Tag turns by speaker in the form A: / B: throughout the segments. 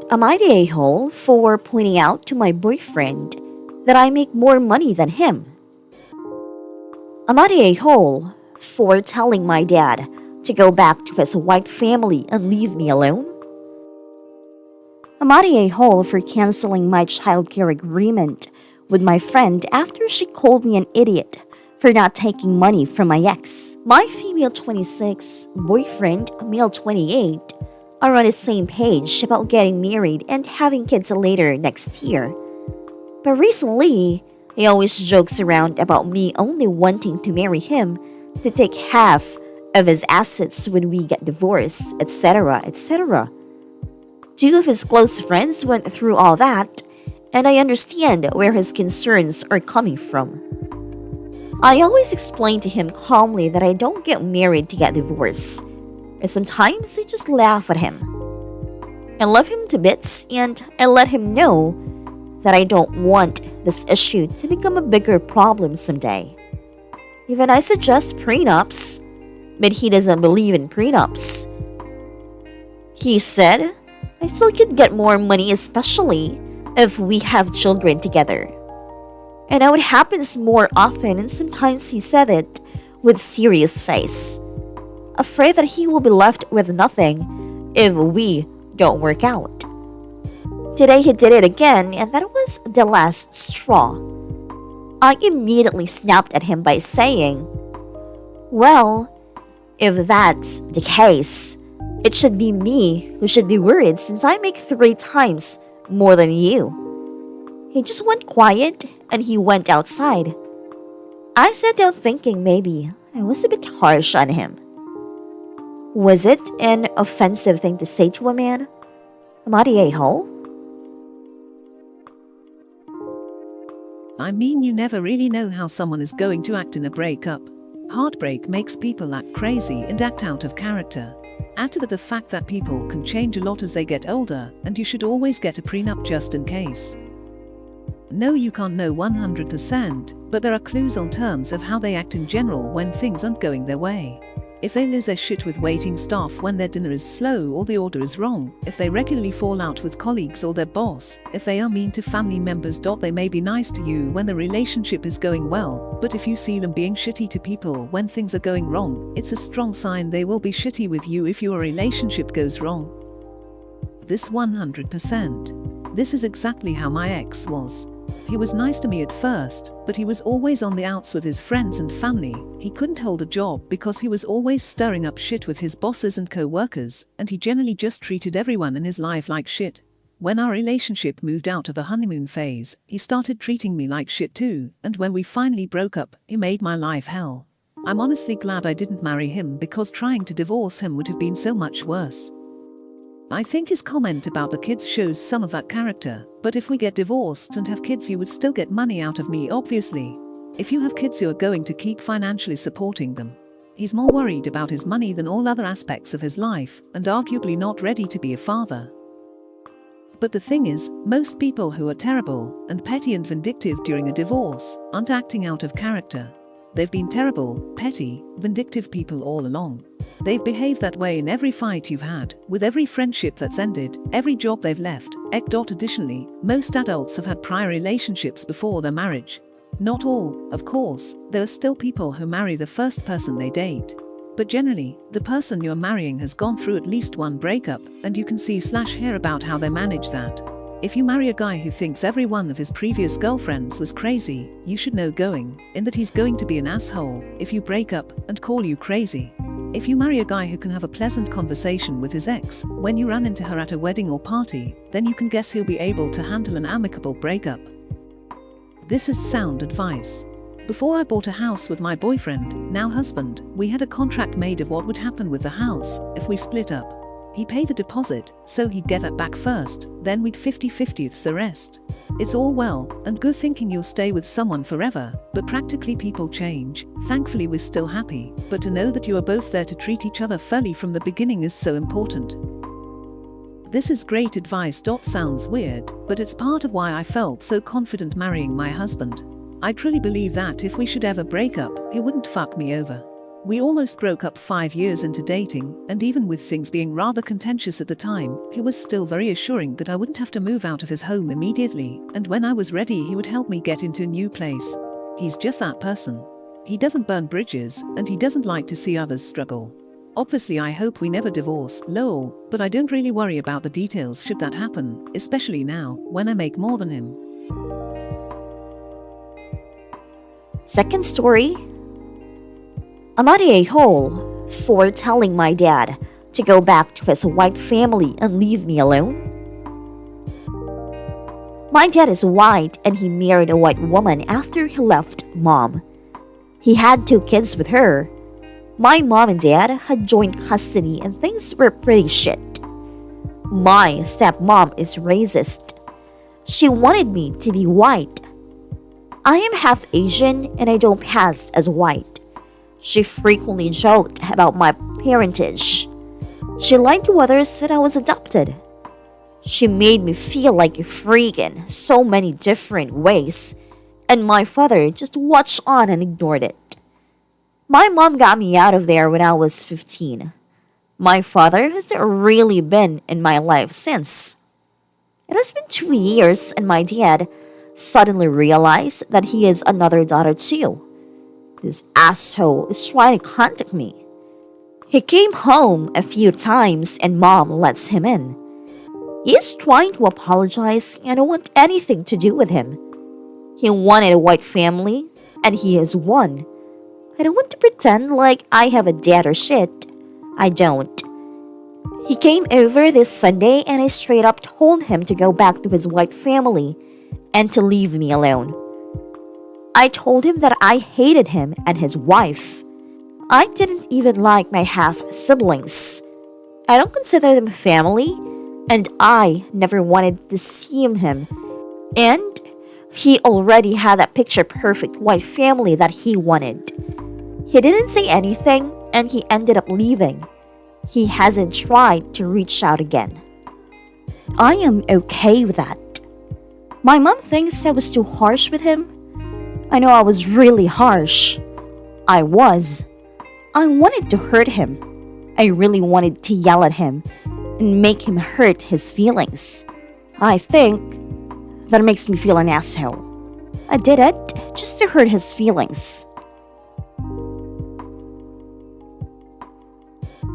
A: Am I the a-hole for pointing out to my boyfriend that I make more money than him? Am I the a-hole for telling my dad to go back to his white family and leave me alone? Am I the a-hole for canceling my childcare agreement with my friend after she called me an idiot for not taking money from my ex? My female 26 boyfriend, male 28, are on the same page about getting married and having kids later next year. But recently, he always jokes around about me only wanting to marry him to take half of his assets when we get divorced, etc., etc. Two of his close friends went through all that, and I understand where his concerns are coming from. I always explain to him calmly that I don't get married to get divorced, or sometimes I just laugh at him. I love him to bits, and I let him know that I don't want this issue to become a bigger problem someday. Even I suggest prenups, but he doesn't believe in prenups. He said, I still could get more money, especially if we have children together. And now it happens more often, and sometimes he said it with serious face, afraid that he will be left with nothing if we don't work out. Today he did it again, and that was the last straw. I immediately snapped at him by saying, well, if that's the case, it should be me who should be worried since I make 3 times more than you. He just went quiet and he went outside. I sat down thinking maybe I was a bit harsh on him. Was it an offensive thing to say to a man? Am I the a-hole?
B: I mean, you never really know how someone is going to act in a breakup. Heartbreak makes people act crazy and act out of character. Add to that the fact that people can change a lot as they get older, and you should always get a prenup just in case. No, you can't know 100%, but there are clues on terms of how they act in general when things aren't going their way. If they lose their shit with waiting staff when their dinner is slow or the order is wrong, if they regularly fall out with colleagues or their boss, if they are mean to family members. They may be nice to you when the relationship is going well, but if you see them being shitty to people when things are going wrong, it's a strong sign they will be shitty with you if your relationship goes wrong. This 100%. This is exactly how my ex was. He was nice to me at first, but he was always on the outs with his friends and family. He couldn't hold a job because he was always stirring up shit with his bosses and co-workers, and he generally just treated everyone in his life like shit. When our relationship moved out of the honeymoon phase, he started treating me like shit too, and when we finally broke up, he made my life hell. I'm honestly glad I didn't marry him because trying to divorce him would have been so much worse. I think his comment about the kids shows some of that character, but if we get divorced and have kids, you would still get money out of me, obviously. If you have kids, you are going to keep financially supporting them. He's more worried about his money than all other aspects of his life, and arguably not ready to be a father. But the thing is, most people who are terrible and petty and vindictive during a divorce aren't acting out of character. They've been terrible, petty, vindictive people all along. They've behaved that way in every fight you've had, with every friendship that's ended, every job they've left. Additionally, most adults have had prior relationships before their marriage. Not all, of course. There are still people who marry the first person they date. But generally, the person you're marrying has gone through at least one breakup, and you can see/hear about how they manage that. If you marry a guy who thinks every one of his previous girlfriends was crazy, you should know going in that he's going to be an asshole if you break up and call you crazy. If you marry a guy who can have a pleasant conversation with his ex when you run into her at a wedding or party, then you can guess he'll be able to handle an amicable breakup. This is sound advice. Before I bought a house with my boyfriend, now husband, we had a contract made of what would happen with the house if we split up. He paid the deposit, so he'd get that back first, then we'd 50-50 the rest. It's all well and good thinking you'll stay with someone forever, but practically people change. Thankfully we're still happy, but to know that you are both there to treat each other fairly from the beginning is so important. This is great advice. Sounds weird, but it's part of why I felt so confident marrying my husband. I truly believe that if we should ever break up, he wouldn't fuck me over. We almost broke up 5 years into dating, and even with things being rather contentious at the time, he was still very assuring that I wouldn't have to move out of his home immediately, and when I was ready he would help me get into a new place. He's just that person. He doesn't burn bridges, and he doesn't like to see others struggle. Obviously I hope we never divorce, lol, but I don't really worry about the details should that happen, especially now, when I make more than him.
A: Second story. I'm not a hole for telling my dad to go back to his white family and leave me alone. My dad is white and he married a white woman after he left mom. He had 2 kids with her. My mom and dad had joint custody and things were pretty shit. My stepmom is racist. She wanted me to be white. I am half Asian and I don't pass as white. She frequently joked about my parentage. She lied to others that I was adopted. She made me feel like a freak in so many different ways, and my father just watched on and ignored it. My mom got me out of there when I was 15. My father hasn't really been in my life since. It has been 2 years and my dad suddenly realized that he has another daughter too. This asshole is trying to contact me. He came home a few times and mom lets him in. He is trying to apologize and I don't want anything to do with him. He wanted a white family and he has one. I don't want to pretend like I have a dad or shit. I don't. He came over this Sunday and I straight up told him to go back to his white family and to leave me alone. I told him that I hated him and his wife. I didn't even like my half-siblings. I don't consider them family, and I never wanted to see him. And he already had that picture-perfect white family that he wanted. He didn't say anything, and he ended up leaving. He hasn't tried to reach out again. I am okay with that. My mom thinks I was too harsh with him. I know I was really harsh. I was. I wanted to hurt him. I really wanted to yell at him and make him hurt his feelings. I think that makes me feel an asshole. I did it just to hurt his feelings.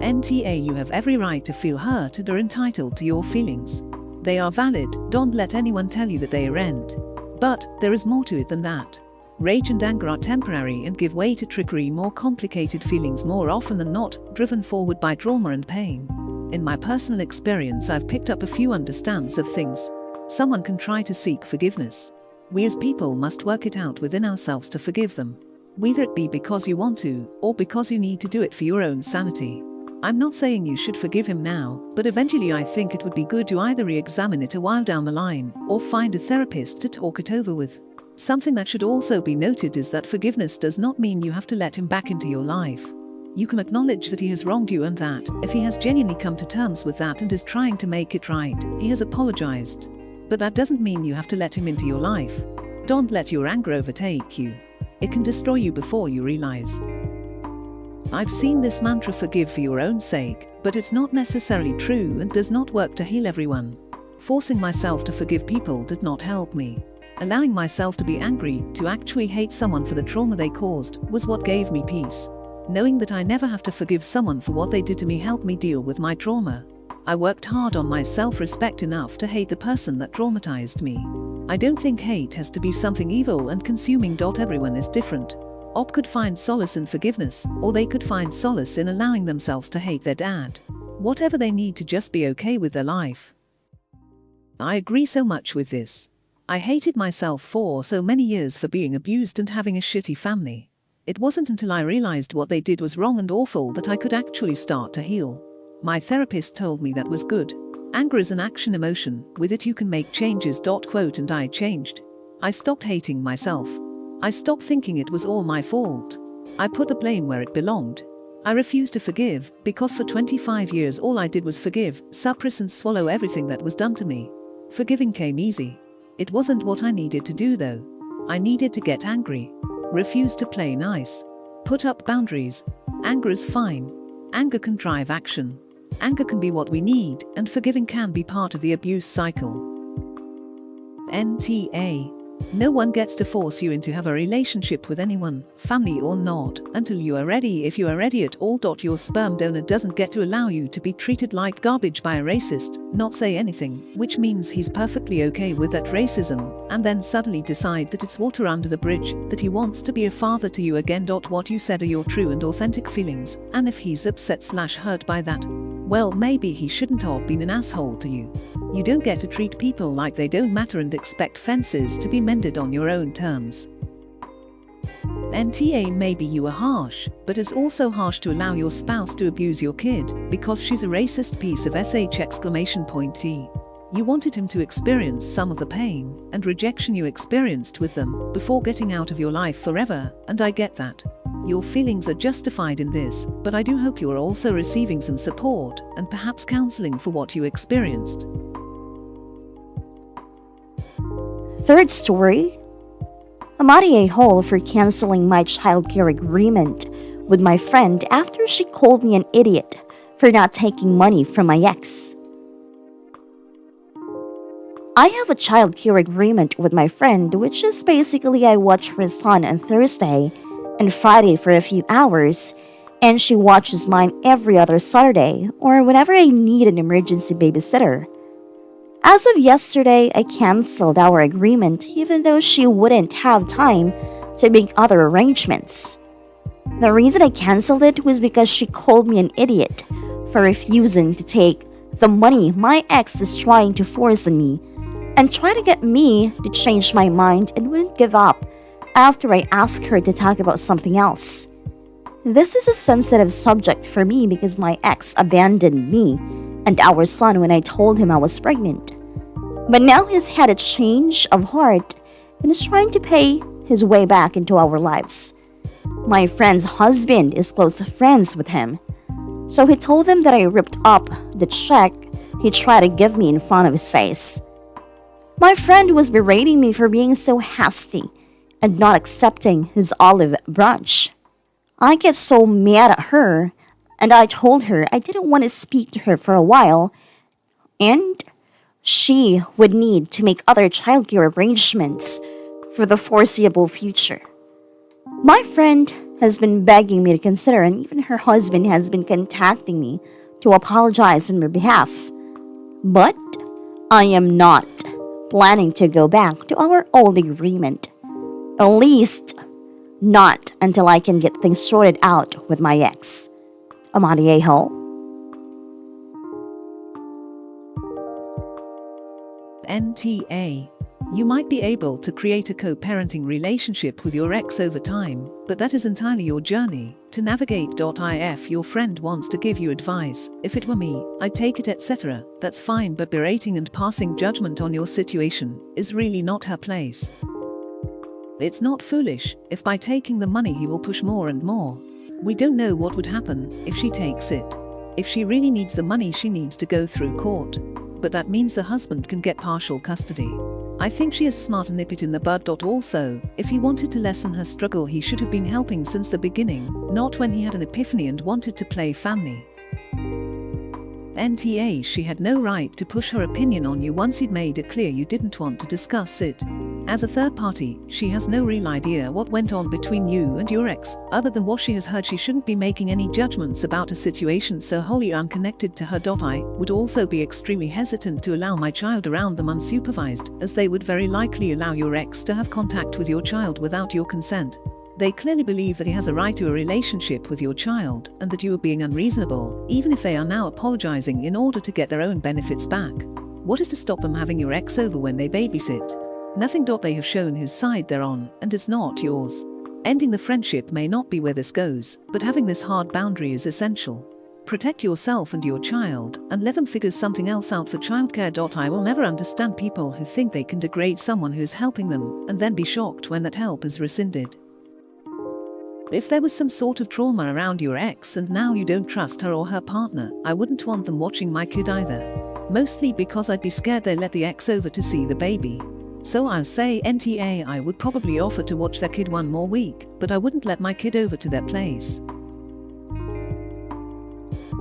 B: NTA, you have every right to feel hurt and are entitled to your feelings. They are valid, don't let anyone tell you that they aren't. But there is more to it than that. Rage and anger are temporary and give way to trickery, more complicated feelings more often than not, driven forward by trauma and pain. In my personal experience, I've picked up a few understands of things. Someone can try to seek forgiveness. We as people must work it out within ourselves to forgive them. Whether it be because you want to, or because you need to do it for your own sanity. I'm not saying you should forgive him now, but eventually I think it would be good to either re-examine it a while down the line, or find a therapist to talk it over with. Something that should also be noted is that forgiveness does not mean you have to let him back into your life. You can acknowledge that he has wronged you and that, if he has genuinely come to terms with that and is trying to make it right, he has apologized. But that doesn't mean you have to let him into your life. Don't let your anger overtake you. It can destroy you before you realize. I've seen this mantra, forgive for your own sake, but it's not necessarily true and does not work to heal everyone. Forcing myself to forgive people did not help me. Allowing myself to be angry, to actually hate someone for the trauma they caused, was what gave me peace. Knowing that I never have to forgive someone for what they did to me helped me deal with my trauma. I worked hard on my self-respect enough to hate the person that traumatized me. I don't think hate has to be something evil and consuming. Everyone is different. Op could find solace in forgiveness, or they could find solace in allowing themselves to hate their dad. Whatever they need to just be okay with their life. I agree so much with this. I hated myself for so many years for being abused and having a shitty family. It wasn't until I realized what they did was wrong and awful that I could actually start to heal. My therapist told me that was good. Anger is an action emotion, with it you can make changes. And I changed. I stopped hating myself. I stopped thinking it was all my fault. I put the blame where it belonged. I refused to forgive, because for 25 years all I did was forgive, suppress and swallow everything that was done to me. Forgiving came easy. It wasn't what I needed to do though. I needed to get angry. Refuse to play nice. Put up boundaries. Anger is fine. Anger can drive action. Anger can be what we need, and forgiving can be part of the abuse cycle. NTA. No one gets to force you into have a relationship with anyone, family or not, until you are ready. If you are ready at all. Your sperm donor doesn't get to allow you to be treated like garbage by a racist, not say anything, which means he's perfectly okay with that racism, and then suddenly decide that it's water under the bridge, that he wants to be a father to you again. What you said are your true and authentic feelings, and if he's upset/hurt by that, well, maybe he shouldn't have been an asshole to you. You don't get to treat people like they don't matter and expect fences to be mended on your own terms. NTA. Maybe you are harsh, but it's also harsh to allow your spouse to abuse your kid because she's a racist piece of sh! You wanted him to experience some of the pain and rejection you experienced with them before getting out of your life forever, and I get that. Your feelings are justified in this, but I do hope you are also receiving some support and perhaps counseling for what you experienced.
A: Third story. I'm at a hole for canceling my childcare agreement with my friend after she called me an idiot for not taking money from my ex. I have a childcare agreement with my friend, which is basically I watch her son on Thursday and Friday for a few hours, and she watches mine every other Saturday or whenever I need an emergency babysitter. As of yesterday, I canceled our agreement even though she wouldn't have time to make other arrangements. The reason I canceled it was because she called me an idiot for refusing to take the money my ex is trying to force on me and try to get me to change my mind and wouldn't give up after I asked her to talk about something else. This is a sensitive subject for me because my ex abandoned me and our son when I told him I was pregnant. But now he's had a change of heart and is trying to pay his way back into our lives. My friend's husband is close friends with him, so he told them that I ripped up the check he tried to give me in front of his face. My friend was berating me for being so hasty and not accepting his olive branch. I get so mad at her, and I told her I didn't want to speak to her for a while, and she would need to make other childcare arrangements for the foreseeable future. My friend has been begging me to consider, and even her husband has been contacting me to apologize on her behalf. But I am not planning to go back to our old agreement. At least, not until I can get things sorted out with my ex. Amadieho.
B: NTA. You might be able to create a co-parenting relationship with your ex over time, but that is entirely your journey to navigate. If your friend wants to give you advice, if it were me, I'd take it, etc., that's fine, but berating and passing judgment on your situation is really not her place. It's not foolish if by taking the money he will push more and more. We don't know what would happen if she takes it. If she really needs the money, she needs to go through court. But that means the husband can get partial custody. I think she is smart and nip it in the bud. Also, if he wanted to lessen her struggle, he should have been helping since the beginning, not when he had an epiphany and wanted to play family. NTA. She had no right to push her opinion on you once you'd made it clear you didn't want to discuss it. As a third party, she has no real idea what went on between you and your ex. Other than what she has heard, she shouldn't be making any judgments about a situation so wholly unconnected to her. I would also be extremely hesitant to allow my child around them unsupervised, as they would very likely allow your ex to have contact with your child without your consent. They clearly believe that he has a right to a relationship with your child and that you are being unreasonable, even if they are now apologizing in order to get their own benefits back. What is to stop them having your ex over when they babysit? Nothing. They have shown whose side they're on, and it's not yours. Ending the friendship may not be where this goes, but having this hard boundary is essential. Protect yourself and your child, and let them figure something else out for childcare. I will never understand people who think they can degrade someone who is helping them, and then be shocked when that help is rescinded. If there was some sort of trauma around your ex and now you don't trust her or her partner, I wouldn't want them watching my kid either. Mostly because I'd be scared they let the ex over to see the baby. So I'll say NTA. I would probably offer to watch their kid one more week, but I wouldn't let my kid over to their place.